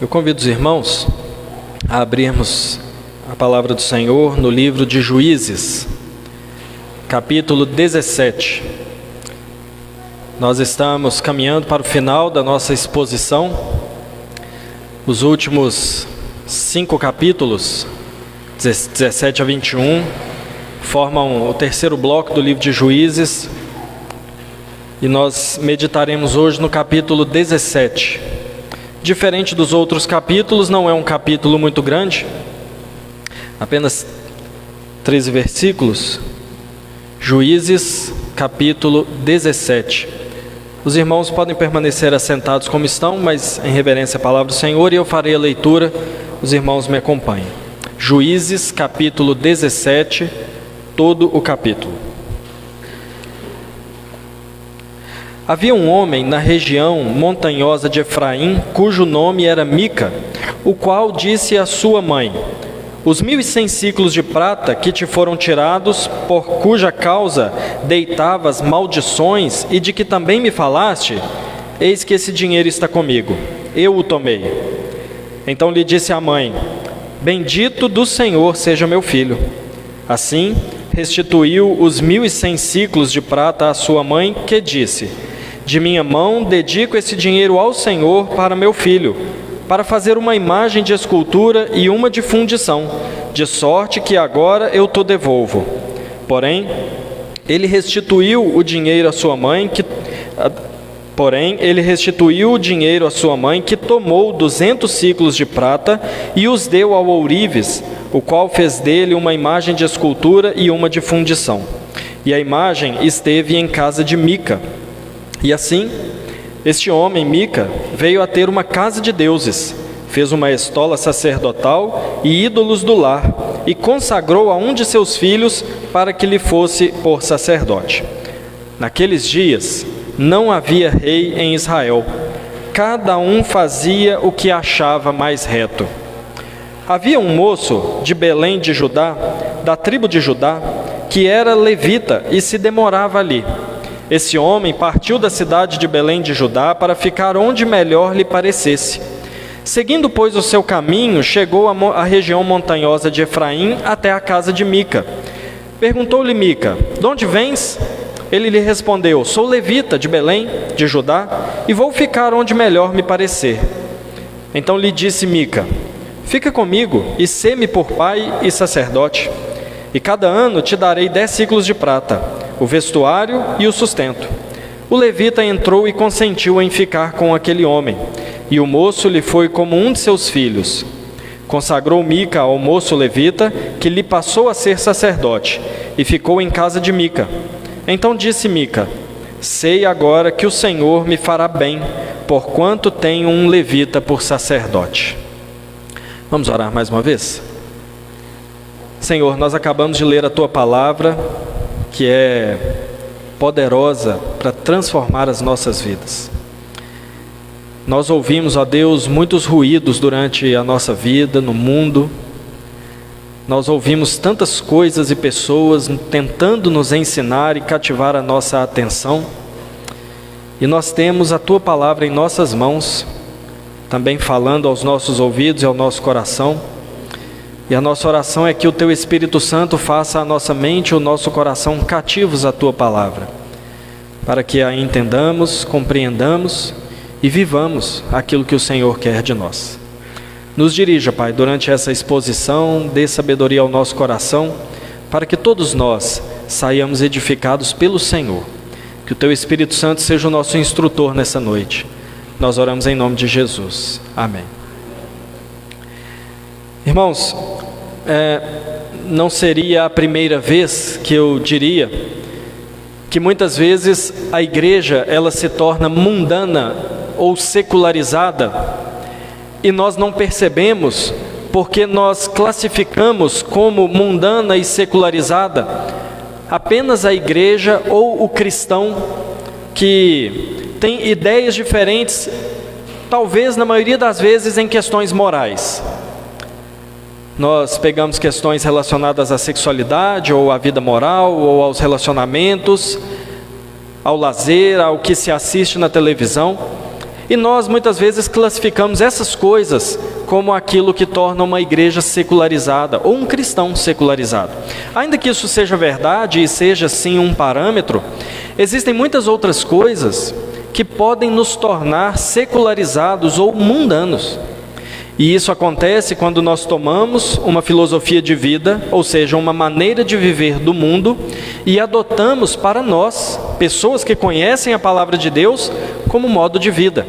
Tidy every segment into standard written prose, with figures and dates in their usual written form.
Eu convido os irmãos a abrirmos a palavra do Senhor no livro de Juízes, capítulo 17. Nós estamos caminhando para o final da nossa exposição. Os últimos 5 capítulos, 17 a 21, formam o terceiro bloco do livro de Juízes. E nós meditaremos hoje no capítulo 17. Diferente dos outros capítulos, não é um capítulo muito grande, apenas 13 versículos. Juízes, capítulo 17. Os irmãos podem permanecer assentados como estão, mas em reverência à palavra do Senhor, e eu farei a leitura, os irmãos me acompanhem. Juízes, capítulo 17, todo o capítulo. Havia um homem na região montanhosa de Efraim, cujo nome era Mica, o qual disse à sua mãe: os 1.100 ciclos de prata que te foram tirados, por cuja causa deitavas maldições e de que também me falaste, eis que esse dinheiro está comigo, eu o tomei. Então lhe disse a mãe: bendito do Senhor seja meu filho. Assim restituiu os 1.100 ciclos de prata à sua mãe, que disse: de minha mão dedico esse dinheiro ao Senhor para meu filho, para fazer uma imagem de escultura e uma de fundição, de sorte que agora eu te devolvo. Porém, ele restituiu o dinheiro à sua mãe, que tomou 200 ciclos de prata e os deu ao ourives, o qual fez dele uma imagem de escultura e uma de fundição. E a imagem esteve em casa de Mica. E assim, este homem, Mica, veio a ter uma casa de deuses, fez uma estola sacerdotal e ídolos do lar, e consagrou a um de seus filhos para que lhe fosse por sacerdote. Naqueles dias, não havia rei em Israel, cada um fazia o que achava mais reto. Havia um moço de Belém de Judá, da tribo de Judá, que era levita e se demorava ali. Esse homem partiu da cidade de Belém de Judá para ficar onde melhor lhe parecesse. Seguindo, pois, o seu caminho, chegou à região montanhosa de Efraim até a casa de Mica. Perguntou-lhe Mica: de onde vens? Ele lhe respondeu: sou levita de Belém de Judá e vou ficar onde melhor me parecer. Então lhe disse Mica: fica comigo e sê-me por pai e sacerdote, e cada ano te darei 10 ciclos de prata, o vestuário e o sustento. O levita entrou e consentiu em ficar com aquele homem, e o moço lhe foi como um de seus filhos. Consagrou Mica ao moço levita, que lhe passou a ser sacerdote, e ficou em casa de Mica. Então disse Mica: sei agora que o Senhor me fará bem, porquanto tenho um levita por sacerdote. Vamos orar mais uma vez? Senhor, nós acabamos de ler a Tua palavra, que é poderosa para transformar as nossas vidas. Nós ouvimos, ó Deus, muitos ruídos durante a nossa vida, no mundo. Nós ouvimos tantas coisas e pessoas tentando nos ensinar e cativar a nossa atenção. E nós temos a Tua palavra em nossas mãos, também falando aos nossos ouvidos e ao nosso coração. E a nossa oração é que o Teu Espírito Santo faça a nossa mente e o nosso coração cativos à Tua palavra, para que a entendamos, compreendamos e vivamos aquilo que o Senhor quer de nós. Nos dirija, Pai, durante essa exposição, dê sabedoria ao nosso coração, para que todos nós saiamos edificados pelo Senhor. Que o Teu Espírito Santo seja o nosso instrutor nessa noite. Nós oramos em nome de Jesus. Amém. Irmãos, não seria a primeira vez que eu diria que muitas vezes a igreja ela se torna mundana ou secularizada e nós não percebemos, porque nós classificamos como mundana e secularizada apenas a igreja ou o cristão que tem ideias diferentes, talvez na maioria das vezes em questões morais. Nós pegamos questões relacionadas à sexualidade, ou à vida moral, ou aos relacionamentos, ao lazer, ao que se assiste na televisão, E nós muitas vezes classificamos essas coisas como aquilo que torna uma igreja secularizada ou um cristão secularizado. Ainda que isso seja verdade e seja sim um parâmetro, existem muitas outras coisas que podem nos tornar secularizados ou mundanos. E isso acontece quando nós tomamos uma filosofia de vida, ou seja, uma maneira de viver do mundo, e adotamos para nós, pessoas que conhecem a palavra de Deus, como modo de vida.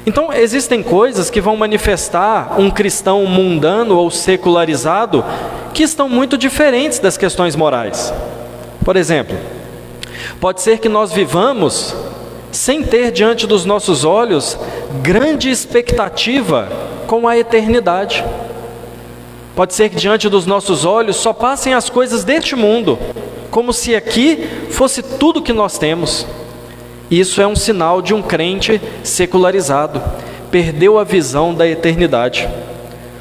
Então, existem coisas que vão manifestar um cristão mundano ou secularizado que estão muito diferentes das questões morais. Por exemplo, pode ser que nós vivamos sem ter diante dos nossos olhos grande expectativa com a eternidade. Pode ser que diante dos nossos olhos só passem as coisas deste mundo, como se aqui fosse tudo que nós temos. Isso é um sinal de um crente secularizado, perdeu a visão da eternidade.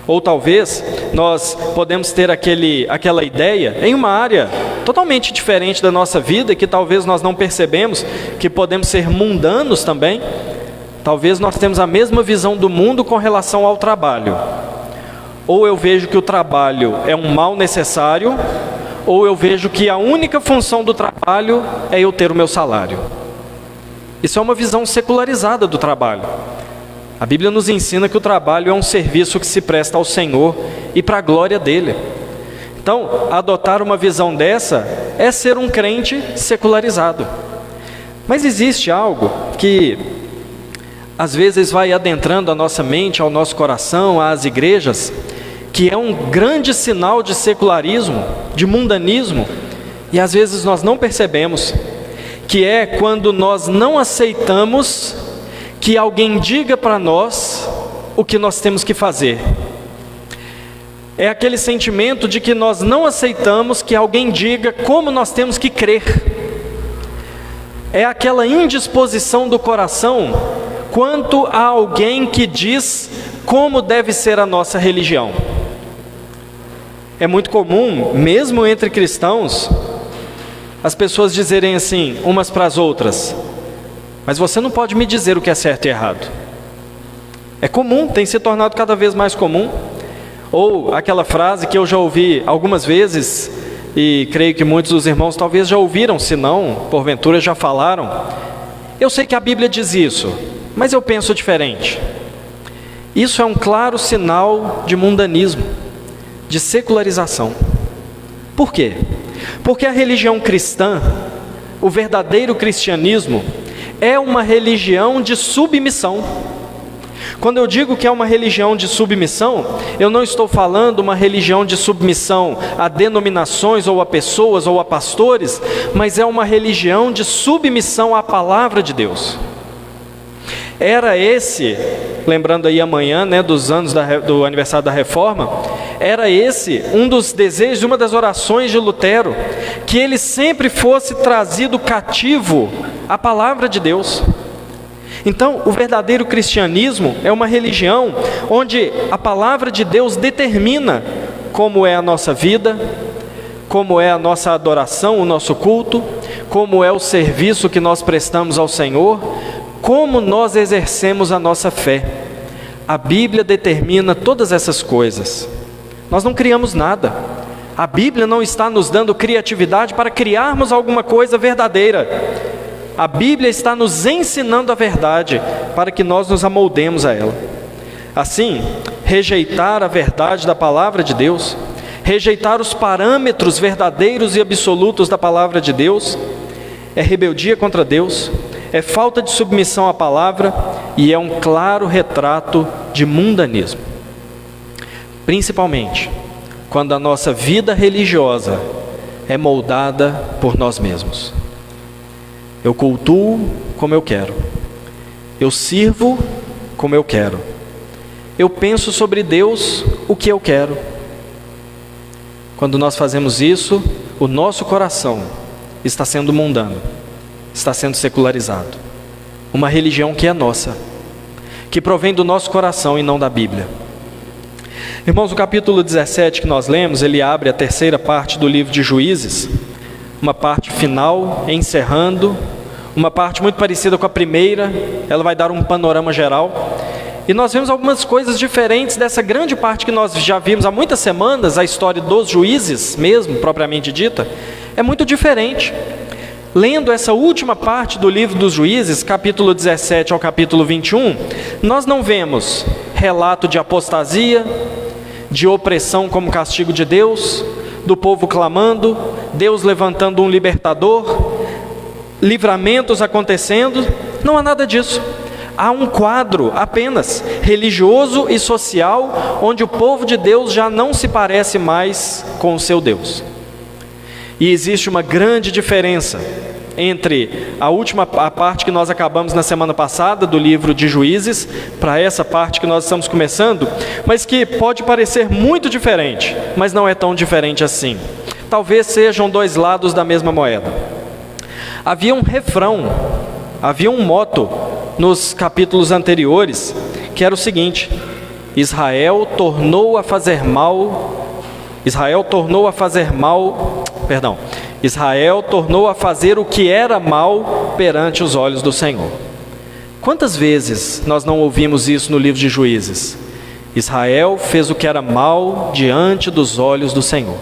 Ou talvez nós podemos ter aquela ideia em uma área totalmente diferente da nossa vida, que talvez nós não percebemos, que podemos ser mundanos também. Talvez nós temos a mesma visão do mundo com relação ao trabalho. Ou eu vejo que o trabalho é um mal necessário, ou eu vejo que a única função do trabalho é eu ter o meu salário. Isso é uma visão secularizada do trabalho. A Bíblia nos ensina que o trabalho é um serviço que se presta ao Senhor e para a glória dele. Então, adotar uma visão dessa é ser um crente secularizado. Mas existe algo que às vezes vai adentrando a nossa mente, ao nosso coração, às igrejas, que é um grande sinal de secularismo, de mundanismo, e às vezes nós não percebemos, que é quando nós não aceitamos que alguém diga para nós o que nós temos que fazer. É aquele sentimento de que nós não aceitamos que alguém diga como nós temos que crer. É aquela indisposição do coração quanto a alguém que diz como deve ser a nossa religião. É muito comum, mesmo entre cristãos, as pessoas dizerem assim, umas para as outras: mas você não pode me dizer o que é certo e errado. É comum, tem se tornado cada vez mais comum. Ou aquela frase que eu já ouvi algumas vezes, e creio que muitos dos irmãos talvez já ouviram, se não, porventura já falaram: eu sei que a Bíblia diz isso, mas eu penso diferente. Isso é um claro sinal de mundanismo, de secularização. Por quê? Porque a religião cristã, o verdadeiro cristianismo, é uma religião de submissão. Quando eu digo que é uma religião de submissão, eu não estou falando uma religião de submissão a denominações ou a pessoas ou a pastores, mas é uma religião de submissão à palavra de Deus. Era esse, lembrando aí amanhã, dos anos do aniversário da Reforma, era esse um dos desejos, uma das orações de Lutero, que ele sempre fosse trazido cativo à palavra de Deus. Então, o verdadeiro cristianismo é uma religião onde a palavra de Deus determina como é a nossa vida, como é a nossa adoração, o nosso culto, como é o serviço que nós prestamos ao Senhor, como nós exercemos a nossa fé. A Bíblia determina todas essas coisas. Nós não criamos nada. A Bíblia não está nos dando criatividade para criarmos alguma coisa verdadeira. A Bíblia está nos ensinando a verdade para que nós nos amoldemos a ela. Assim, rejeitar a verdade da palavra de Deus, rejeitar os parâmetros verdadeiros e absolutos da palavra de Deus, é rebeldia contra Deus, é falta de submissão à palavra e é um claro retrato de mundanismo. Principalmente quando a nossa vida religiosa é moldada por nós mesmos. Eu cultuo como eu quero, eu sirvo como eu quero, eu penso sobre Deus o que eu quero. Quando nós fazemos isso, o nosso coração está sendo mundano, está sendo secularizado. Uma religião que é nossa, que provém do nosso coração e não da Bíblia. Irmãos, o capítulo 17 que nós lemos, ele abre a terceira parte do livro de Juízes, uma parte final, encerrando Uma parte muito parecida com a primeira, ela vai dar um panorama geral. E nós vemos algumas coisas diferentes dessa grande parte que nós já vimos há muitas semanas, a história dos juízes mesmo, propriamente dita, é muito diferente. Lendo essa última parte do livro dos Juízes, capítulo 17 ao capítulo 21, nós não vemos relato de apostasia, de opressão como castigo de Deus, do povo clamando, Deus levantando um libertador, livramentos acontecendo, não há nada disso. Há um quadro apenas religioso e social, onde o povo de Deus já não se parece mais com o seu Deus. E existe uma grande diferença entre a parte que nós acabamos na semana passada do livro de Juízes, para essa parte que nós estamos começando, mas que pode parecer muito diferente, mas não é tão diferente assim. Talvez sejam dois lados da mesma moeda. Havia um refrão, havia um moto nos capítulos anteriores, que era o seguinte: Israel tornou a fazer o que era mal perante os olhos do Senhor. Quantas vezes nós não ouvimos isso no livro de Juízes? Israel fez o que era mal diante dos olhos do Senhor.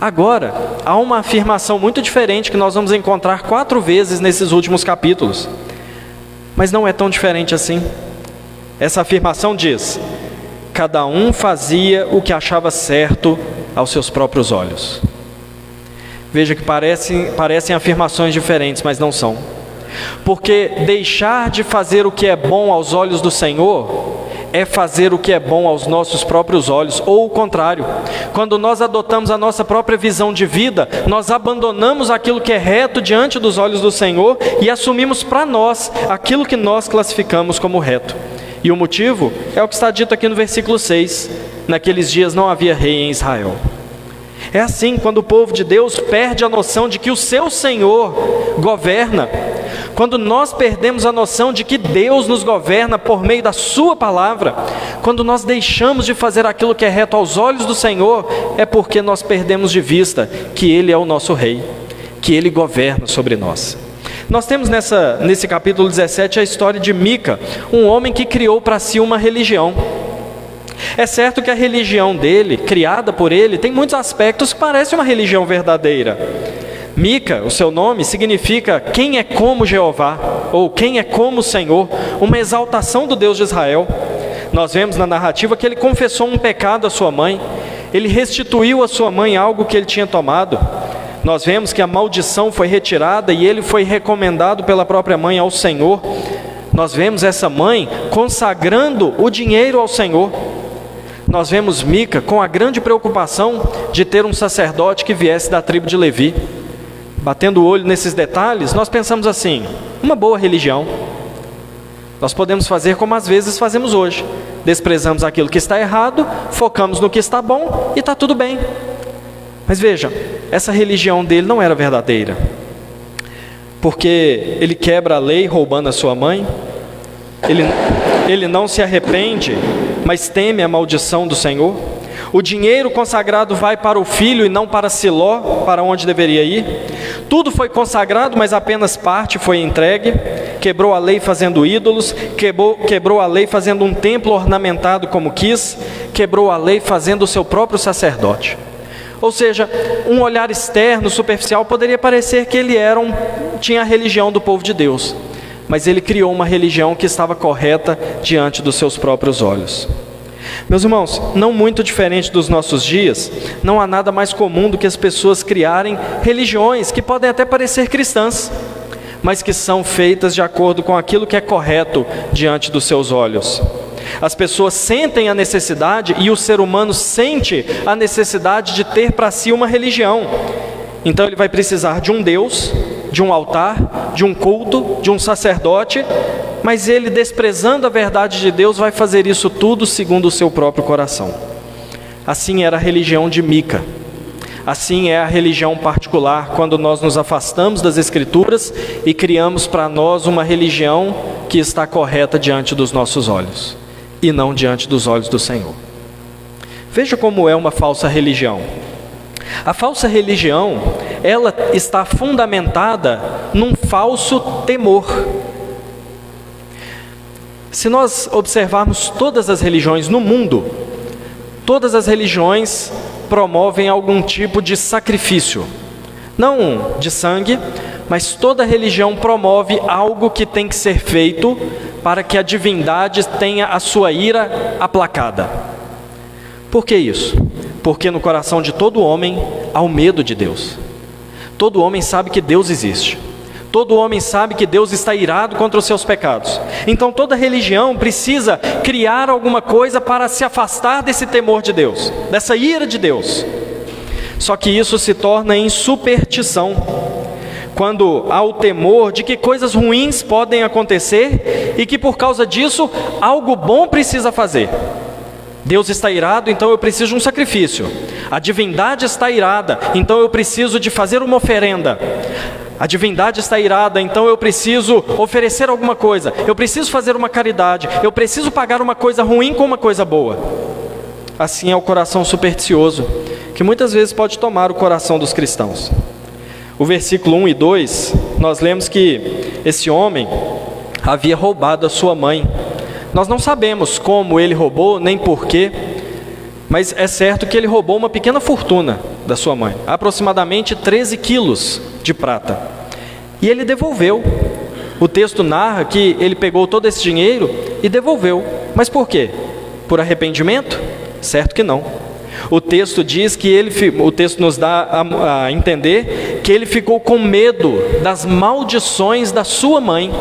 Agora, há uma afirmação muito diferente que nós vamos encontrar 4 vezes nesses últimos capítulos. Mas não é tão diferente assim. Essa afirmação diz: cada um fazia o que achava certo aos seus próprios olhos. Veja que parecem afirmações diferentes, mas não são. Porque deixar de fazer o que é bom aos olhos do Senhor é fazer o que é bom aos nossos próprios olhos, ou o contrário. Quando nós adotamos a nossa própria visão de vida, nós abandonamos aquilo que é reto diante dos olhos do Senhor e assumimos para nós aquilo que nós classificamos como reto. E o motivo é o que está dito aqui no versículo 6: naqueles dias não havia rei em Israel. É assim, quando o povo de Deus perde a noção de que o seu Senhor governa, quando nós perdemos a noção de que Deus nos governa por meio da sua palavra, quando nós deixamos de fazer aquilo que é reto aos olhos do Senhor, é porque nós perdemos de vista que Ele é o nosso Rei, que Ele governa sobre nós. Nós temos nesse capítulo 17 a história de Mica, um homem que criou para si uma religião. É certo que a religião dele, criada por ele, tem muitos aspectos que parecem uma religião verdadeira. Mica, o seu nome, significa quem é como Jeová, ou quem é como o Senhor, uma exaltação do Deus de Israel. Nós vemos na narrativa que ele confessou um pecado à sua mãe, ele restituiu à sua mãe algo que ele tinha tomado. Nós vemos que a maldição foi retirada e ele foi recomendado pela própria mãe ao Senhor. Nós vemos essa mãe consagrando o dinheiro ao Senhor. Nós vemos Mica com a grande preocupação de ter um sacerdote que viesse da tribo de Levi. Batendo o olho nesses detalhes, nós pensamos assim: uma boa religião. Nós podemos fazer como às vezes fazemos hoje: desprezamos aquilo que está errado, focamos no que está bom e está tudo bem. Mas veja, essa religião dele não era verdadeira, porque ele quebra a lei roubando a sua mãe, ele não se arrepende, mas teme a maldição do Senhor. O dinheiro consagrado vai para o filho e não para Siló, para onde deveria ir. Tudo foi consagrado, mas apenas parte foi entregue. Quebrou a lei fazendo ídolos, quebrou a lei fazendo um templo ornamentado como quis, quebrou a lei fazendo o seu próprio sacerdote. Ou seja, um olhar externo, superficial, poderia parecer que ele tinha a religião do povo de Deus, mas ele criou uma religião que estava correta diante dos seus próprios olhos. Meus irmãos, não muito diferente dos nossos dias, não há nada mais comum do que as pessoas criarem religiões que podem até parecer cristãs, mas que são feitas de acordo com aquilo que é correto diante dos seus olhos. As pessoas sentem a necessidade, e o ser humano sente a necessidade de ter para si uma religião. Então ele vai precisar de um Deus, de um altar, de um culto, de um sacerdote, mas ele, desprezando a verdade de Deus, vai fazer isso tudo segundo o seu próprio coração. Assim era a religião de Mica. Assim é a religião particular, quando nós nos afastamos das Escrituras e criamos para nós uma religião que está correta diante dos nossos olhos, e não diante dos olhos do Senhor. Veja como é uma falsa religião. A falsa religião ela está fundamentada num falso temor. Se nós observarmos todas as religiões no mundo, todas as religiões promovem algum tipo de sacrifício. Não de sangue, mas toda religião promove algo que tem que ser feito para que a divindade tenha a sua ira aplacada. Por que isso? Porque no coração de todo homem há o medo de Deus. Todo homem sabe que Deus existe. Todo homem sabe que Deus está irado contra os seus pecados. Então toda religião precisa criar alguma coisa para se afastar desse temor de Deus, dessa ira de Deus. Só que isso se torna em superstição, quando há o temor de que coisas ruins podem acontecer e que por causa disso algo bom precisa fazer. Deus está irado, então eu preciso de um sacrifício. A divindade está irada, então eu preciso de fazer uma oferenda. A divindade está irada, então eu preciso oferecer alguma coisa. Eu preciso fazer uma caridade. Eu preciso pagar uma coisa ruim com uma coisa boa. Assim é o coração supersticioso, que muitas vezes pode tomar o coração dos cristãos. O versículo 1 e 2, nós lemos que esse homem havia roubado a sua mãe. Nós não sabemos como ele roubou, nem porquê, mas é certo que ele roubou uma pequena fortuna da sua mãe, aproximadamente 13 quilos de prata. E ele devolveu. O texto narra que ele pegou todo esse dinheiro e devolveu. Mas por quê? Por arrependimento? Certo que não. O texto diz que o texto nos dá a entender que ele ficou com medo das maldições da sua mãe.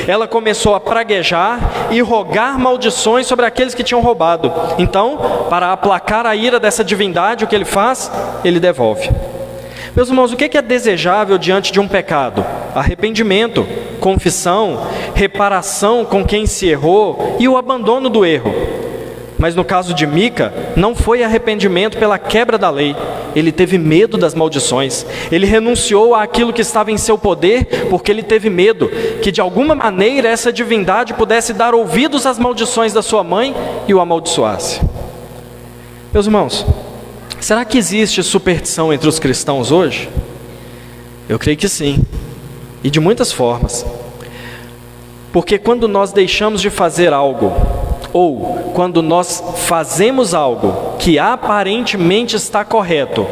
Ela começou a praguejar e rogar maldições sobre aqueles que tinham roubado. Então, para aplacar a ira dessa divindade, o que ele faz? Ele devolve. Meus irmãos, o que é desejável diante de um pecado? Arrependimento, confissão, reparação com quem se errou e o abandono do erro. Mas no caso de Mica, não foi arrependimento pela quebra da lei. Ele teve medo das maldições. Ele renunciou àquilo que estava em seu poder, porque ele teve medo que de alguma maneira essa divindade pudesse dar ouvidos às maldições da sua mãe e o amaldiçoasse. Meus irmãos, será que existe superstição entre os cristãos hoje? Eu creio que sim, e de muitas formas. Porque quando nós deixamos de fazer algo, ou quando nós fazemos algo que aparentemente está correto,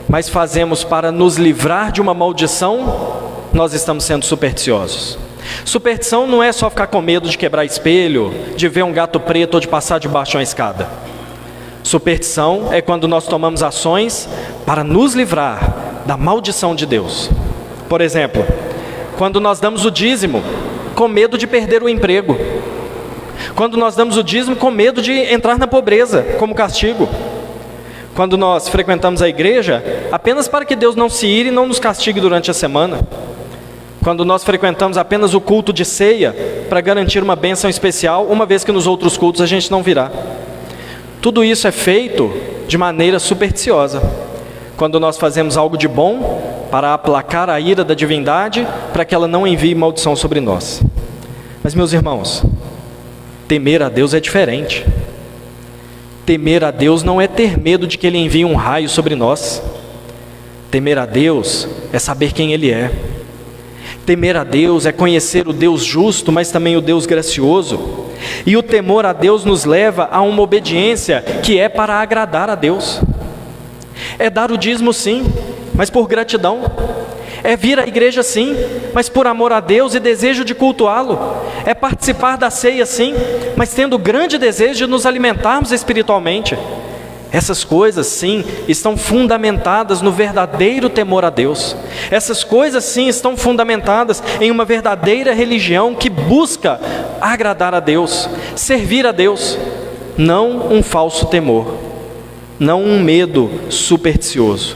mas fazemos para nos livrar de uma maldição, nós estamos sendo supersticiosos. Superstição não é só ficar com medo de quebrar espelho, de ver um gato preto ou de passar debaixo de uma escada. Superstição é quando nós tomamos ações para nos livrar da maldição de Deus. Por exemplo, quando nós damos o dízimo com medo de perder o emprego. Quando nós damos o dízimo com medo de entrar na pobreza, como castigo. Quando nós frequentamos a igreja, apenas para que Deus não se ire e não nos castigue durante a semana. Quando nós frequentamos apenas o culto de ceia, para garantir uma bênção especial, uma vez que nos outros cultos a gente não virá. Tudo isso é feito de maneira supersticiosa. Quando nós fazemos algo de bom, para aplacar a ira da divindade, para que ela não envie maldição sobre nós. Mas meus irmãos, temer a Deus é diferente. Temer a Deus não é ter medo de que Ele envie um raio sobre nós. Temer a Deus é saber quem Ele é. Temer a Deus é conhecer o Deus justo, mas também o Deus gracioso. E o temor a Deus nos leva a uma obediência que é para agradar a Deus. É dar o dízimo sim, mas por gratidão. É vir à igreja sim, mas por amor a Deus e desejo de cultuá-lo. É participar da ceia sim, mas tendo grande desejo de nos alimentarmos espiritualmente. Essas coisas sim, estão fundamentadas no verdadeiro temor a Deus. Essas coisas sim, estão fundamentadas em uma verdadeira religião que busca agradar a Deus, servir a Deus. Não um falso temor, não um medo supersticioso.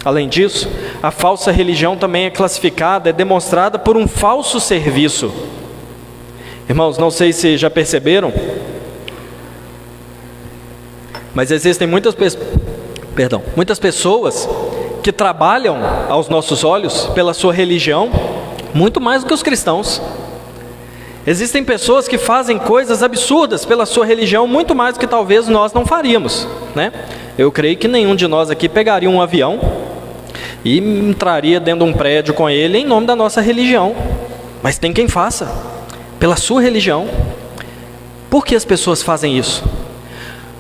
Além disso, a falsa religião também é classificada, é demonstrada por um falso serviço. Irmãos, não sei se já perceberam, mas existem muitas pessoas que trabalham aos nossos olhos pela sua religião muito mais do que os cristãos. Existem pessoas que fazem coisas absurdas pela sua religião muito mais do que talvez nós não faríamos, né? Eu creio que nenhum de nós aqui pegaria um avião e entraria dentro de um prédio com ele em nome da nossa religião. Mas tem quem faça, pela sua religião. Por que as pessoas fazem isso?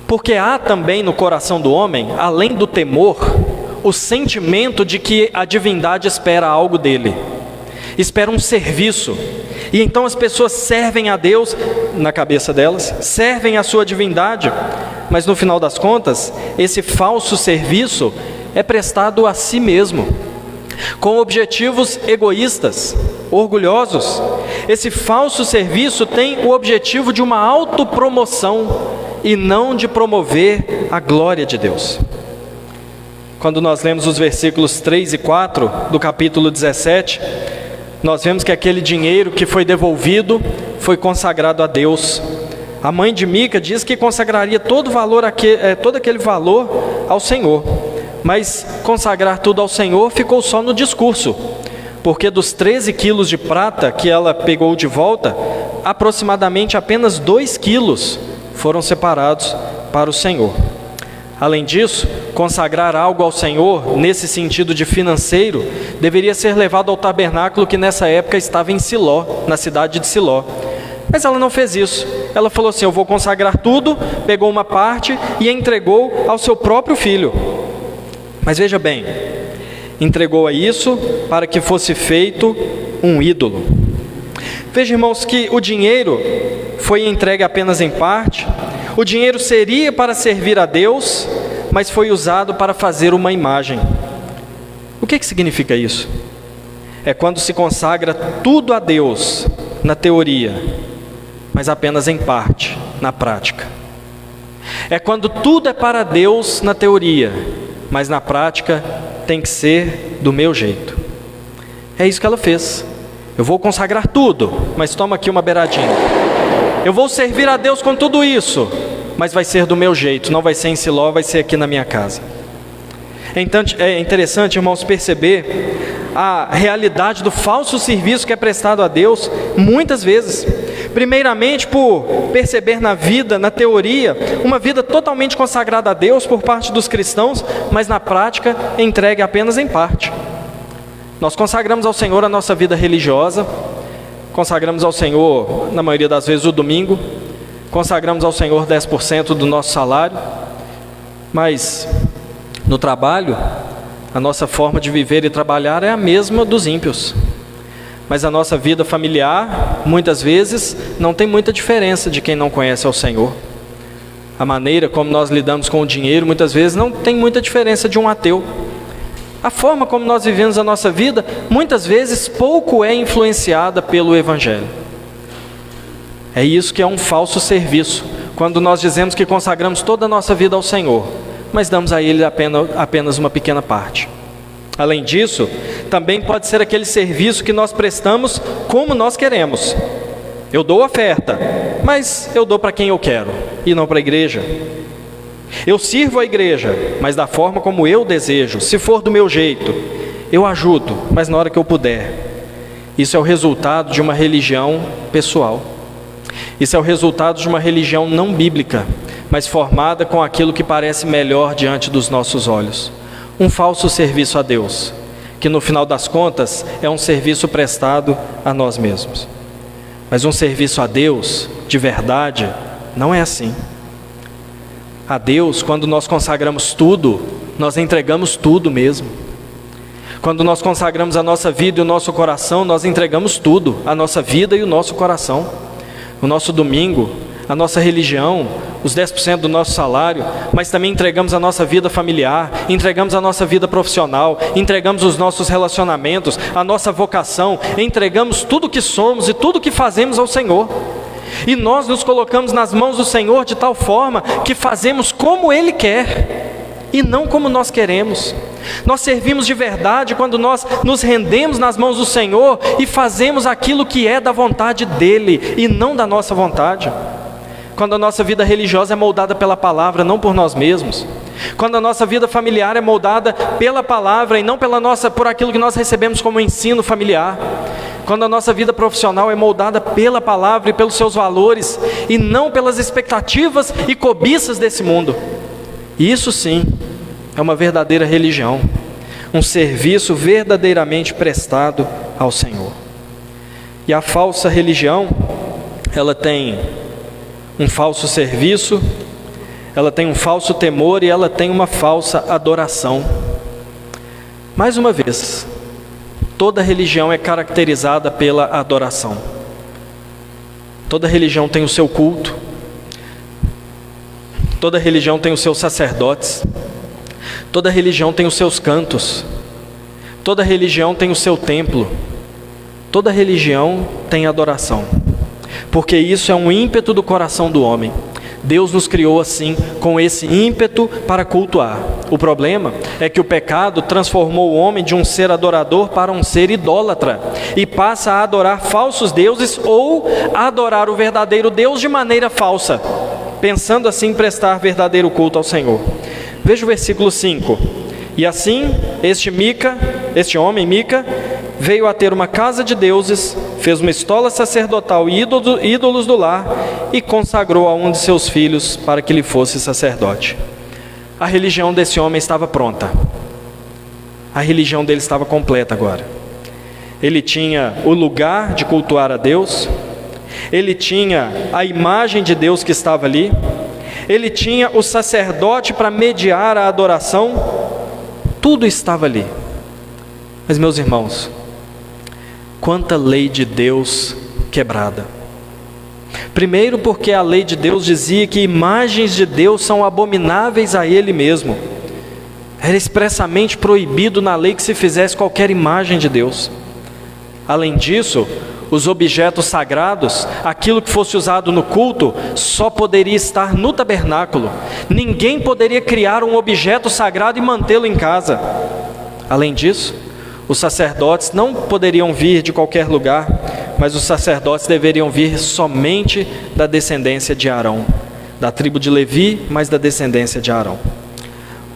Porque há também no coração do homem, além do temor, o sentimento de que a divindade espera algo dele, espera um serviço. E então as pessoas servem a Deus, na cabeça delas, servem a sua divindade, mas no final das contas, esse falso serviço é prestado a si mesmo, com objetivos egoístas, orgulhosos. Esse falso serviço tem o objetivo de uma autopromoção e não de promover a glória de Deus. Quando nós lemos os versículos 3 e 4 do capítulo 17, nós vemos que aquele dinheiro que foi devolvido foi consagrado a Deus. A mãe de Mica diz que consagraria todo aquele valor ao Senhor, mas consagrar tudo ao Senhor ficou só no discurso, porque dos 13 quilos de prata que ela pegou de volta, aproximadamente apenas 2 quilos foram separados para o Senhor. Além disso, consagrar algo ao Senhor, nesse sentido de financeiro, deveria ser levado ao tabernáculo que nessa época estava em Siló, na cidade de Siló. Mas ela não fez isso. Ela falou assim: eu vou consagrar tudo, pegou uma parte e entregou ao seu próprio filho. Mas veja bem, entregou a isso para que fosse feito um ídolo. Veja, irmãos, que o dinheiro foi entregue apenas em parte. O dinheiro seria para servir a Deus, mas foi usado para fazer uma imagem. O que significa isso? É quando se consagra tudo a Deus, na teoria, mas apenas em parte, na prática. É quando tudo é para Deus na teoria, mas na prática tem que ser do meu jeito. É isso que ela fez. Eu vou consagrar tudo, mas toma aqui uma beiradinha. Eu vou servir a Deus com tudo isso, mas vai ser do meu jeito, não vai ser em Siló, vai ser aqui na minha casa. Então, é interessante, irmãos, perceber a realidade do falso serviço que é prestado a Deus, muitas vezes. Primeiramente, por perceber na vida, na teoria, uma vida totalmente consagrada a Deus por parte dos cristãos, mas na prática entregue apenas em parte. Nós consagramos ao Senhor a nossa vida religiosa, consagramos ao Senhor, na maioria das vezes, o domingo, consagramos ao Senhor 10% do nosso salário, mas no trabalho, a nossa forma de viver e trabalhar é a mesma dos ímpios. Mas a nossa vida familiar, muitas vezes, não tem muita diferença de quem não conhece ao Senhor. A maneira como nós lidamos com o dinheiro, muitas vezes, não tem muita diferença de um ateu. A forma como nós vivemos a nossa vida, muitas vezes, pouco é influenciada pelo Evangelho. É isso que é um falso serviço, quando nós dizemos que consagramos toda a nossa vida ao Senhor, mas damos a Ele apenas uma pequena parte. Além disso, também pode ser aquele serviço que nós prestamos como nós queremos. Eu dou oferta, mas eu dou para quem eu quero, e não para a igreja. Eu sirvo a igreja, mas da forma como eu desejo, se for do meu jeito. Eu ajudo, mas na hora que eu puder. Isso é o resultado de uma religião pessoal. Isso é o resultado de uma religião não bíblica, mas formada com aquilo que parece melhor diante dos nossos olhos. Um falso serviço a Deus, que no final das contas é um serviço prestado a nós mesmos. Mas um serviço a Deus, de verdade, não é assim. A Deus, quando nós consagramos tudo, nós entregamos tudo mesmo. Quando nós consagramos a nossa vida e o nosso coração, nós entregamos tudo, a nossa vida e o nosso coração. O nosso domingo, a nossa religião, os 10% do nosso salário, mas também entregamos a nossa vida familiar, entregamos a nossa vida profissional, entregamos os nossos relacionamentos, a nossa vocação, entregamos tudo que somos e tudo que fazemos ao Senhor. E nós nos colocamos nas mãos do Senhor de tal forma que fazemos como Ele quer e não como nós queremos. Nós servimos de verdade quando nós nos rendemos nas mãos do Senhor e fazemos aquilo que é da vontade dEle e não da nossa vontade. Quando a nossa vida religiosa é moldada pela palavra, não por nós mesmos. Quando a nossa vida familiar é moldada pela palavra e não por aquilo que nós recebemos como ensino familiar. Quando a nossa vida profissional é moldada pela palavra e pelos seus valores e não pelas expectativas e cobiças desse mundo. Isso sim é uma verdadeira religião. um serviço verdadeiramente prestado ao Senhor. E a falsa religião, ela tem um falso serviço, ela tem um falso temor e ela tem uma falsa adoração. Mais uma vez, toda religião é caracterizada pela adoração. Toda religião tem o seu culto, toda religião tem os seus sacerdotes, toda religião tem os seus cantos, toda religião tem o seu templo, toda religião tem adoração, porque isso é um ímpeto do coração do homem. Deus nos criou assim, com esse ímpeto para cultuar. O problema é que o pecado transformou o homem de um ser adorador para um ser idólatra, e passa a adorar falsos deuses ou a adorar o verdadeiro Deus de maneira falsa, pensando assim prestar verdadeiro culto ao Senhor. Veja o versículo 5. E assim, este homem, Mica, veio a ter uma casa de deuses, fez uma estola sacerdotal e ídolos do lar, e consagrou a um de seus filhos para que lhe fosse sacerdote. A religião desse homem estava pronta. A religião dele estava completa agora. Ele tinha o lugar de cultuar a Deus, ele tinha a imagem de Deus que estava ali, ele tinha o sacerdote para mediar a adoração, tudo estava ali. Mas, meus irmãos, quanta lei de Deus quebrada. Primeiro, porque a lei de Deus dizia que imagens de Deus são abomináveis a Ele mesmo. Era expressamente proibido na lei que se fizesse qualquer imagem de Deus. Além disso, os objetos sagrados, aquilo que fosse usado no culto, só poderia estar no tabernáculo. Ninguém poderia criar um objeto sagrado e mantê-lo em casa. Além disso, os sacerdotes não poderiam vir de qualquer lugar, mas os sacerdotes deveriam vir somente da descendência de Arão, da tribo de Levi, mas da descendência de Arão.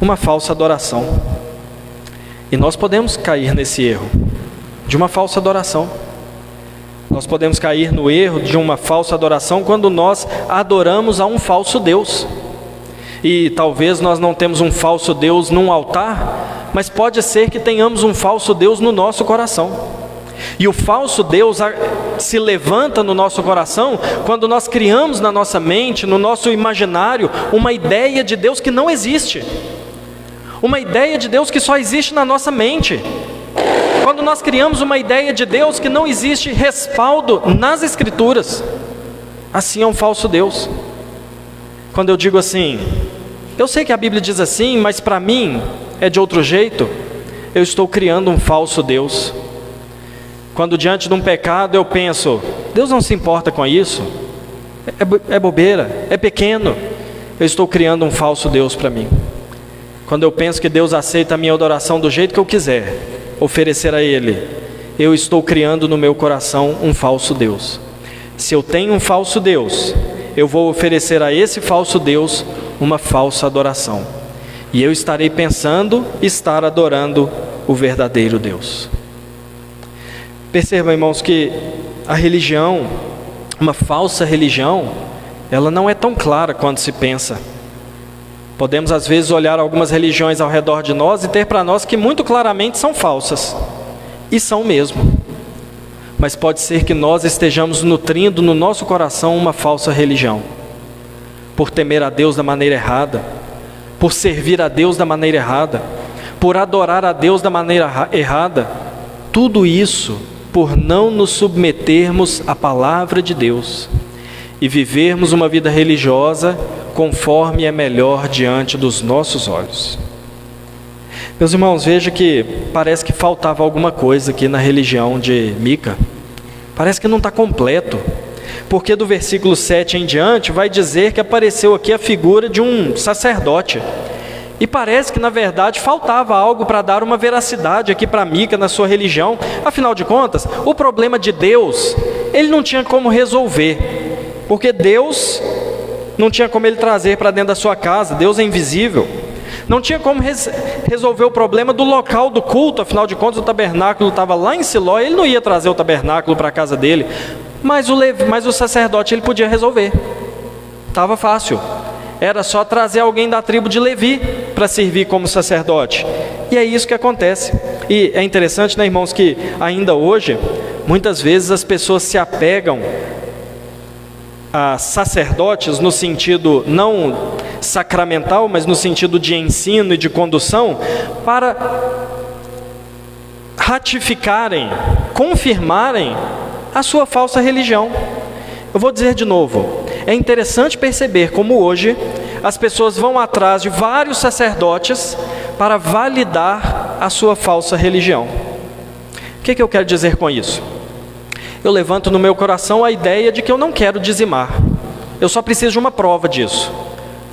Uma falsa adoração. E nós podemos cair nesse erro de uma falsa adoração. Nós podemos cair no erro de uma falsa adoração quando nós adoramos a um falso Deus. E talvez nós não temos um falso Deus num altar, mas pode ser que tenhamos um falso Deus no nosso coração. E o falso Deus se levanta no nosso coração quando nós criamos na nossa mente, no nosso imaginário, uma ideia de Deus que não existe. Uma ideia de Deus que só existe na nossa mente. Quando nós criamos uma ideia de Deus que não existe respaldo nas Escrituras, assim é um falso Deus. Quando eu digo assim, eu sei que a Bíblia diz assim, mas para mim é de outro jeito, eu estou criando um falso Deus. Quando diante de um pecado eu penso, Deus não se importa com isso, é bobeira, é pequeno, eu estou criando um falso Deus para mim. Quando eu penso que Deus aceita a minha adoração do jeito que eu quiser oferecer a Ele, eu estou criando no meu coração um falso Deus. Se eu tenho um falso Deus, eu vou oferecer a esse falso Deus uma falsa adoração, e eu estarei pensando estar adorando o verdadeiro Deus. Percebam, irmãos, que a religião, uma falsa religião, ela não é tão clara quanto se pensa. Podemos às vezes olhar algumas religiões ao redor de nós e ter para nós que muito claramente são falsas, e são mesmo. Mas pode ser que nós estejamos nutrindo no nosso coração uma falsa religião, por temer a Deus da maneira errada, por servir a Deus da maneira errada, por adorar a Deus da maneira errada. Tudo isso por não nos submetermos à palavra de Deus e vivermos uma vida religiosa conforme é melhor diante dos nossos olhos. Meus irmãos, veja que parece que faltava alguma coisa aqui na religião de Mica. Parece que não está completo, porque do versículo 7 em diante vai dizer que apareceu aqui a figura de um sacerdote. E parece que na verdade faltava algo para dar uma veracidade aqui para Mica na sua religião. Afinal de contas, o problema de Deus, ele não tinha como resolver, porque Deus não tinha como ele trazer para dentro da sua casa. Deus é invisível. Não tinha como resolver o problema do local do culto. Afinal de contas, o tabernáculo estava lá em Siló. Ele não ia trazer o tabernáculo para a casa dele. Mas o sacerdote ele podia resolver. Estava fácil. Era só trazer alguém da tribo de Levi. para servir como sacerdote. E é isso que acontece. E é interessante, né, irmãos, que ainda hoje, muitas vezes as pessoas se apegam a sacerdotes no sentido não sacramental, mas no sentido de ensino e de condução, para ratificarem, confirmarem a sua falsa religião. Eu vou dizer de novo, é interessante perceber como hoje as pessoas vão atrás de vários sacerdotes para validar a sua falsa religião. O que eu quero dizer com isso? Eu levanto no meu coração a ideia de que eu não quero dizimar. Eu só preciso de uma prova disso.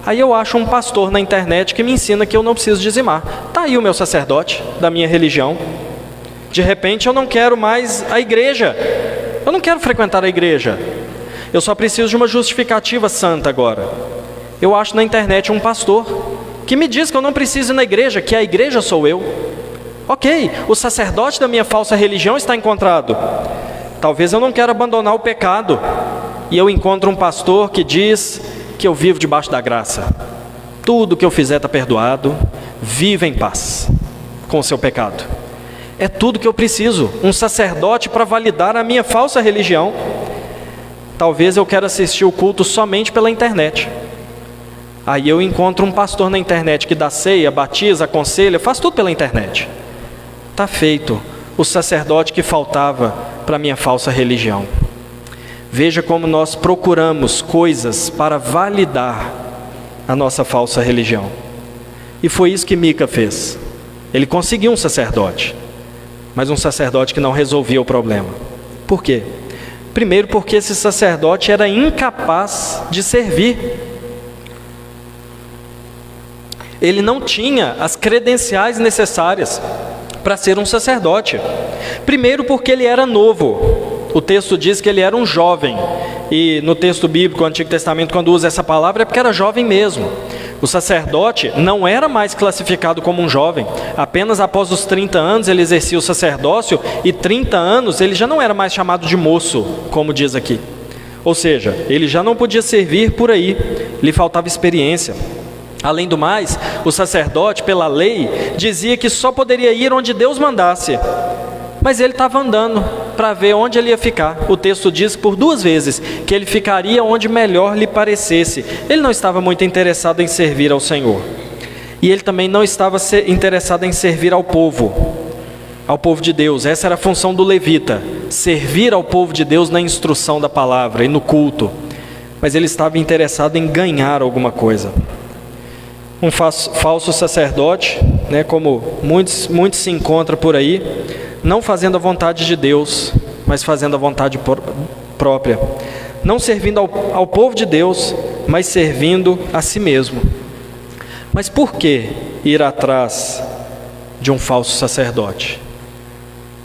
Aí eu acho um pastor na internet que me ensina que eu não preciso dizimar. Está aí o meu sacerdote da minha religião. De repente eu não quero mais a igreja. Eu não quero frequentar a igreja. Eu só preciso de uma justificativa santa agora. Eu acho na internet um pastor que me diz que eu não preciso ir na igreja, que a igreja sou eu. Ok, o sacerdote da minha falsa religião está encontrado. Talvez eu não quero abandonar o pecado, e eu encontro um pastor que diz que eu vivo debaixo da graça. Tudo que eu fizer está perdoado, viva em paz com o seu pecado. É tudo que eu preciso, um sacerdote para validar a minha falsa religião. Talvez eu quero assistir o culto somente pela internet. Aí eu encontro um pastor na internet que dá ceia, batiza, aconselha, faz tudo pela internet. Está feito o sacerdote que faltava para a minha falsa religião. Veja como nós procuramos coisas para validar a nossa falsa religião. E foi isso que Mica fez. Ele conseguiu um sacerdote, mas um sacerdote que não resolvia o problema. Por quê? Primeiro porque esse sacerdote era incapaz de servir. Ele não tinha as credenciais necessárias para ser um sacerdote. Primeiro porque ele era novo. O texto diz que ele era um jovem. E no texto bíblico, o Antigo Testamento, quando usa essa palavra, é porque era jovem mesmo. O sacerdote não era mais classificado como um jovem. Apenas após os 30 anos ele exercia o sacerdócio, e 30 anos ele já não era mais chamado de moço, como diz aqui. Ou seja, ele já não podia servir por aí, lhe faltava experiência. Além do mais, o sacerdote, pela lei, dizia que só poderia ir onde Deus mandasse. Mas ele estava andando para ver onde ele ia ficar. O texto diz por 2 vezes que ele ficaria onde melhor lhe parecesse. Ele não estava muito interessado em servir ao Senhor. E ele também não estava interessado em servir ao povo de Deus. Essa era a função do levita, servir ao povo de Deus na instrução da palavra e no culto. Mas ele estava interessado em ganhar alguma coisa. Um falso sacerdote, né, como muitos se encontram por aí, não fazendo a vontade de Deus, mas fazendo a vontade própria. Não servindo ao povo de Deus, mas servindo a si mesmo. Mas por que ir atrás de um falso sacerdote?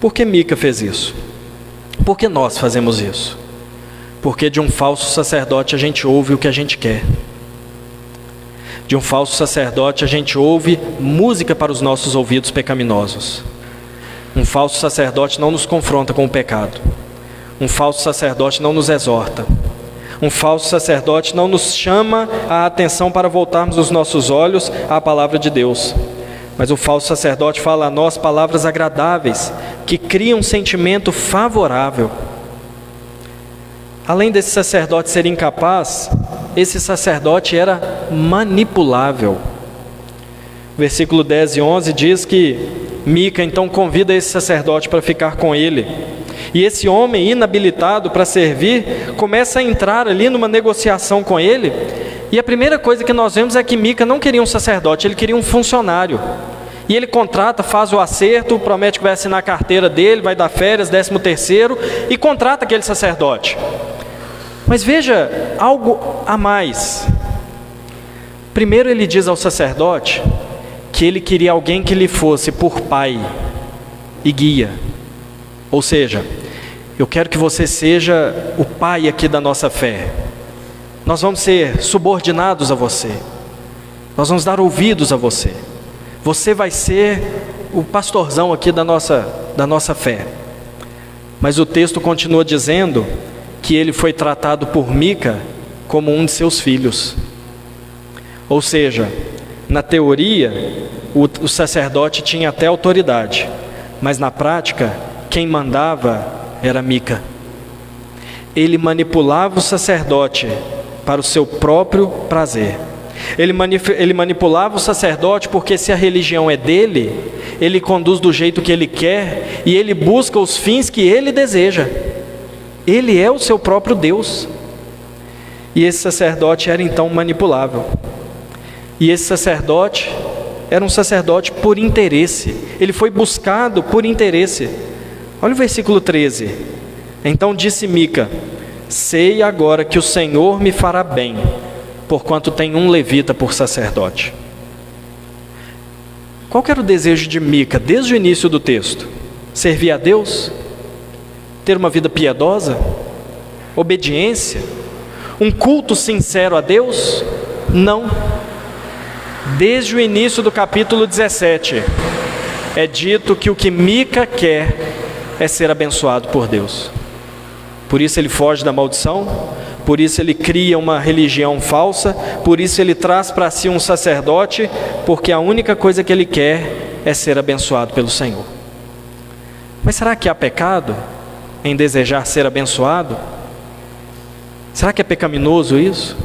Por que Mica fez isso? Por que nós fazemos isso? Porque de um falso sacerdote a gente ouve o que a gente quer. De um falso sacerdote a gente ouve música para os nossos ouvidos pecaminosos. Um falso sacerdote não nos confronta com o pecado. Um falso sacerdote não nos exorta. Um falso sacerdote não nos chama a atenção para voltarmos os nossos olhos à palavra de Deus. Mas o falso sacerdote fala a nós palavras agradáveis, que criam um sentimento favorável. Além desse sacerdote ser incapaz, esse sacerdote era manipulável. Versículo 10 e 11 diz que Mica então convida esse sacerdote para ficar com ele. E esse homem inabilitado para servir começa a entrar ali numa negociação com ele. E a primeira coisa que nós vemos é que Mica não queria um sacerdote, ele queria um funcionário. E ele contrata, faz o acerto, promete que vai assinar a carteira dele, vai dar férias, 13º, e contrata aquele sacerdote. Mas veja, algo a mais. Primeiro ele diz ao sacerdote que ele queria alguém que lhe fosse por pai e guia. Ou seja, eu quero que você seja o pai aqui da nossa fé. Nós vamos ser subordinados a você. Nós vamos dar ouvidos a você. Você vai ser o pastorzão aqui da nossa fé. Mas o texto continua dizendo que ele foi tratado por Mica como um de seus filhos. Ou seja, Na teoria, o sacerdote tinha até autoridade, mas na prática, quem mandava era Mica. Ele manipulava o sacerdote para o seu próprio prazer. Ele manipulava o sacerdote porque, se a religião é dele, ele conduz do jeito que ele quer e ele busca os fins que ele deseja. Ele é o seu próprio Deus. E esse sacerdote era então manipulável. E esse sacerdote era um sacerdote por interesse. Ele foi buscado por interesse. Olha o versículo 13. Então disse Mica: sei agora que o Senhor me fará bem, porquanto tem um levita por sacerdote. Qual que era o desejo de Mica desde o início do texto? Servir a Deus? Ter uma vida piedosa? Obediência? Um culto sincero a Deus? Não. Desde o início do capítulo 17, é dito que o que Mica quer é ser abençoado por Deus. Por isso ele foge da maldição, por isso ele cria uma religião falsa, por isso ele traz para si um sacerdote, porque a única coisa que ele quer é ser abençoado pelo Senhor. Mas será que há pecado em desejar ser abençoado? Será que é pecaminoso isso?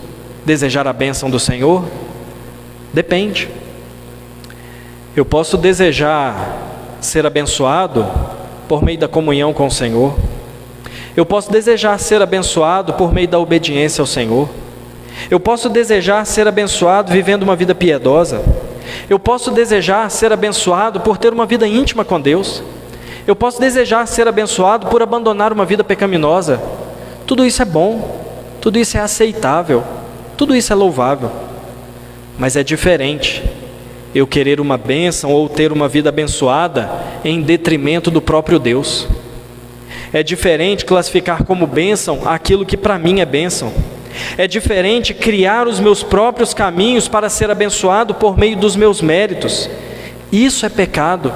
Desejar a bênção do Senhor? Depende. Eu posso desejar ser abençoado por meio da comunhão com o Senhor. Eu posso desejar ser abençoado por meio da obediência ao Senhor. Eu posso desejar ser abençoado vivendo uma vida piedosa. Eu posso desejar ser abençoado por ter uma vida íntima com Deus. Eu posso desejar ser abençoado por abandonar uma vida pecaminosa. Tudo isso é bom, tudo isso é aceitável, tudo isso é louvável. Mas é diferente eu querer uma bênção ou ter uma vida abençoada em detrimento do próprio Deus. É diferente classificar como bênção aquilo que para mim é bênção. É diferente criar os meus próprios caminhos para ser abençoado por meio dos meus méritos. Isso é pecado,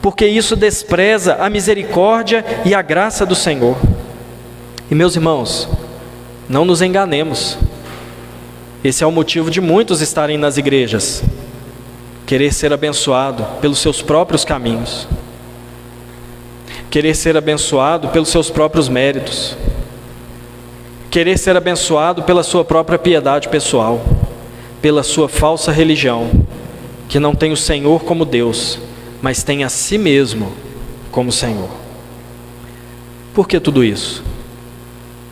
porque isso despreza a misericórdia e a graça do Senhor. E meus irmãos, não nos enganemos. Esse é o motivo de muitos estarem nas igrejas: querer ser abençoado pelos seus próprios caminhos, querer ser abençoado pelos seus próprios méritos, querer ser abençoado pela sua própria piedade pessoal, pela sua falsa religião, que não tem o Senhor como Deus, mas tem a si mesmo como Senhor. Por que tudo isso?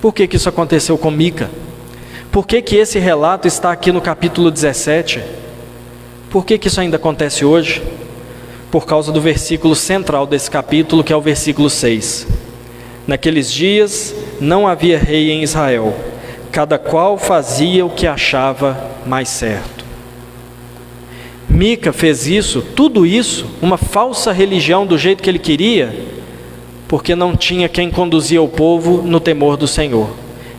Por que isso aconteceu com Mica? Por que esse relato está aqui no capítulo 17? Por que isso ainda acontece hoje? Por causa do versículo central desse capítulo, que é o versículo 6. Naqueles dias não havia rei em Israel, cada qual fazia o que achava mais certo. Mica fez isso, tudo isso, uma falsa religião do jeito que ele queria, porque não tinha quem conduzia o povo no temor do Senhor.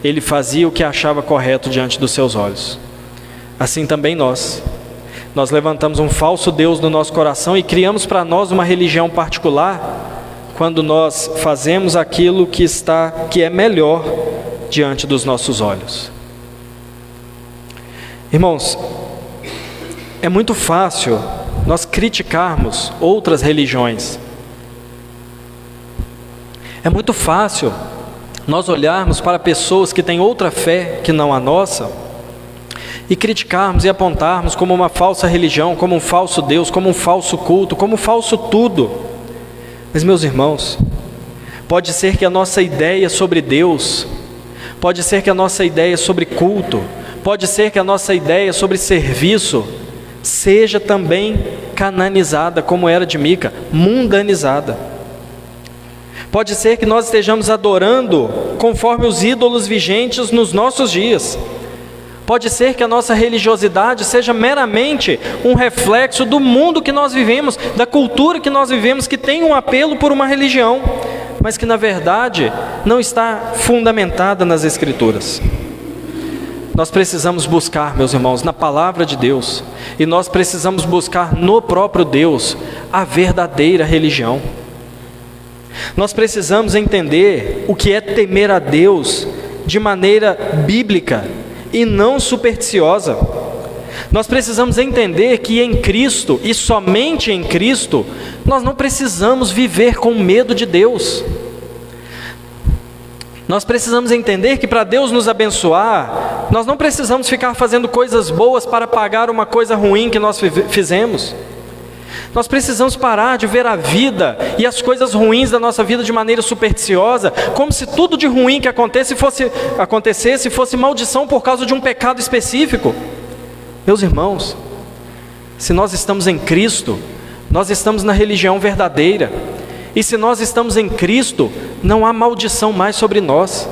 Ele fazia o que achava correto diante dos seus olhos. Assim também nós levantamos um falso Deus no nosso coração e criamos para nós uma religião particular, quando nós fazemos aquilo que é melhor diante dos nossos olhos. Irmãos, é muito fácil nós criticarmos outras religiões. É muito fácil nós olharmos para pessoas que têm outra fé que não a nossa e criticarmos e apontarmos como uma falsa religião, como um falso Deus, como um falso culto, como um falso tudo. Mas, meus irmãos, pode ser que a nossa ideia sobre Deus, pode ser que a nossa ideia sobre culto, pode ser que a nossa ideia sobre serviço seja também cananizada, como era de Mica, mundanizada. Pode ser que nós estejamos adorando conforme os ídolos vigentes nos nossos dias. Pode ser que a nossa religiosidade seja meramente um reflexo do mundo que nós vivemos, da cultura que nós vivemos, que tem um apelo por uma religião, mas que na verdade não está fundamentada nas Escrituras. Nós precisamos buscar, meus irmãos, na palavra de Deus, e nós precisamos buscar no próprio Deus a verdadeira religião. Nós precisamos entender o que é temer a Deus de maneira bíblica e não supersticiosa. Nós precisamos entender que em Cristo, e somente em Cristo, nós não precisamos viver com medo de Deus. Nós precisamos entender que para Deus nos abençoar, nós não precisamos ficar fazendo coisas boas para pagar uma coisa ruim que nós fizemos. Nós precisamos parar de ver a vida e as coisas ruins da nossa vida de maneira supersticiosa, como se tudo de ruim que acontecesse fosse maldição por causa de um pecado específico. Meus irmãos, se nós estamos em Cristo, nós estamos na religião verdadeira. E se nós estamos em Cristo, não há maldição mais sobre nós.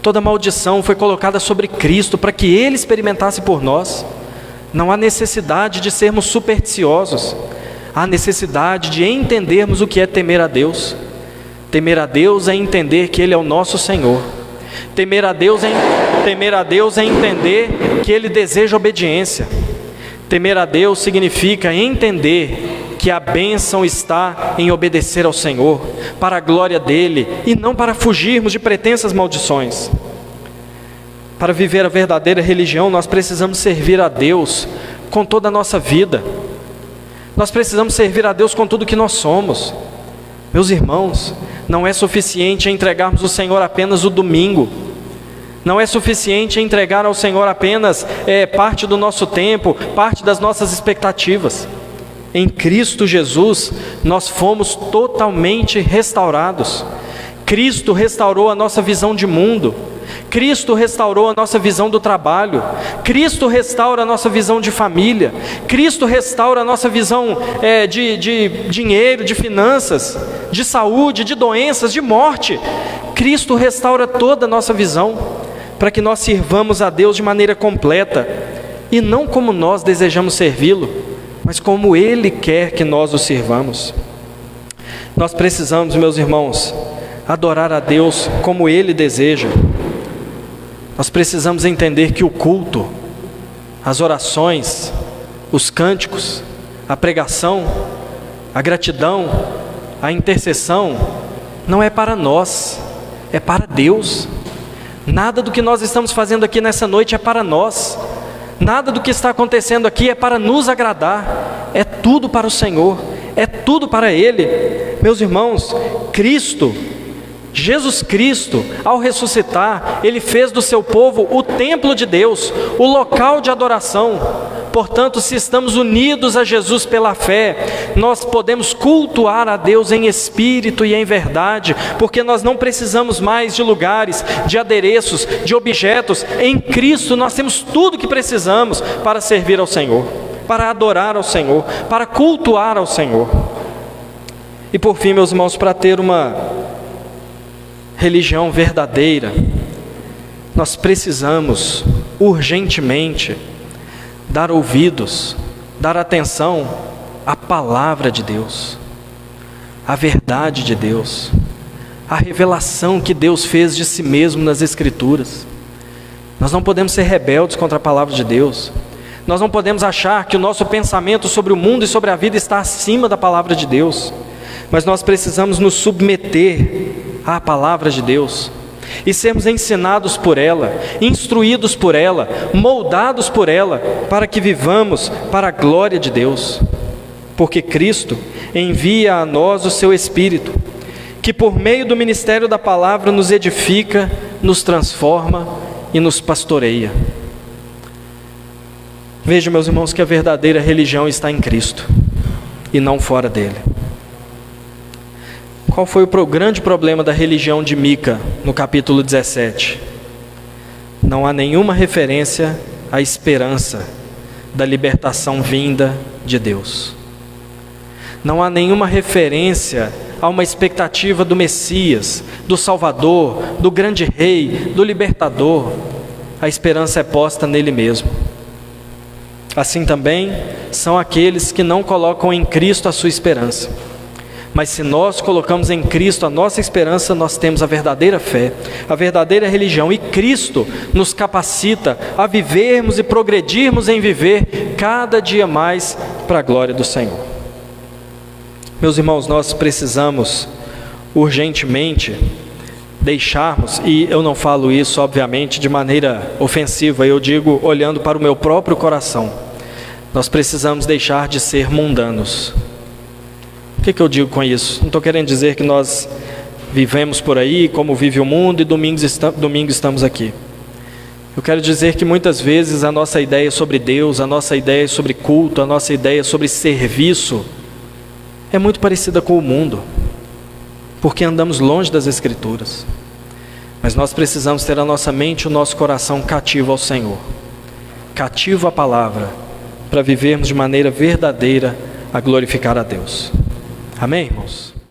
Toda maldição foi colocada sobre Cristo para que Ele experimentasse por nós. Não há necessidade de sermos supersticiosos. Há necessidade de entendermos o que é temer a Deus. Temer a Deus é entender que Ele é o nosso Senhor. Temer a Deus é entender que Ele deseja obediência. Temer a Deus significa entender que a bênção está em obedecer ao Senhor, para a glória dEle, e não para fugirmos de pretensas maldições. Para viver a verdadeira religião, nós precisamos servir a Deus com toda a nossa vida. Nós precisamos servir a Deus com tudo que nós somos. Meus irmãos, não é suficiente entregarmos ao Senhor apenas o domingo. Não é suficiente entregar ao Senhor apenas parte do nosso tempo, parte das nossas expectativas. Em Cristo Jesus, nós fomos totalmente restaurados. Cristo restaurou a nossa visão de mundo. Cristo restaurou a nossa visão do trabalho. Cristo restaura a nossa visão de família. Cristo restaura a nossa visão de dinheiro, de finanças, de saúde, de doenças, de morte. Cristo restaura toda a nossa visão, para que nós sirvamos a Deus de maneira completa, e não como nós desejamos servi-lo, mas como Ele quer que nós o sirvamos. Nós precisamos, meus irmãos, adorar a Deus como Ele deseja. Nós precisamos entender que o culto, as orações, os cânticos, a pregação, a gratidão, a intercessão, não é para nós, é para Deus. Nada do que nós estamos fazendo aqui nessa noite é para nós. Nada do que está acontecendo aqui é para nos agradar. É tudo para o Senhor, é tudo para Ele. Meus irmãos, Jesus Cristo, ao ressuscitar, Ele fez do seu povo o templo de Deus, o local de adoração. Portanto, se estamos unidos a Jesus pela fé, nós podemos cultuar a Deus em espírito e em verdade, porque nós não precisamos mais de lugares, de adereços, de objetos. Em Cristo nós temos tudo que precisamos para servir ao Senhor, para adorar ao Senhor, para cultuar ao Senhor. E por fim, meus irmãos, para ter uma religião verdadeira, nós precisamos urgentemente dar ouvidos, dar atenção à palavra de Deus, à verdade de Deus, à revelação que Deus fez de si mesmo nas Escrituras. Nós não podemos ser rebeldes contra a palavra de Deus. Nós não podemos achar que o nosso pensamento sobre o mundo e sobre a vida está acima da palavra de Deus. Mas nós precisamos nos submeter à palavra de Deus e sermos ensinados por ela, instruídos por ela, moldados por ela, para que vivamos para a glória de Deus. Porque Cristo envia a nós o seu Espírito, que por meio do ministério da palavra nos edifica, nos transforma e nos pastoreia. Vejam, meus irmãos, que a verdadeira religião está em Cristo e não fora dele. Qual foi o grande problema da religião de Mica, no capítulo 17? Não há nenhuma referência à esperança da libertação vinda de Deus. Não há nenhuma referência a uma expectativa do Messias, do Salvador, do grande Rei, do Libertador. A esperança é posta nele mesmo. Assim também são aqueles que não colocam em Cristo a sua esperança. Mas se nós colocamos em Cristo a nossa esperança, nós temos a verdadeira fé, a verdadeira religião, e Cristo nos capacita a vivermos e progredirmos em viver cada dia mais para a glória do Senhor. Meus irmãos, nós precisamos urgentemente deixarmos, e eu não falo isso obviamente de maneira ofensiva, eu digo olhando para o meu próprio coração, nós precisamos deixar de ser mundanos. O que eu digo com isso? Não estou querendo dizer que nós vivemos por aí como vive o mundo e domingo estamos aqui. Eu quero dizer que muitas vezes a nossa ideia sobre Deus, a nossa ideia sobre culto, a nossa ideia sobre serviço é muito parecida com o mundo, porque andamos longe das Escrituras. Mas nós precisamos ter a nossa mente e o nosso coração cativo ao Senhor, cativo à palavra, para vivermos de maneira verdadeira a glorificar a Deus. Amém, irmãos?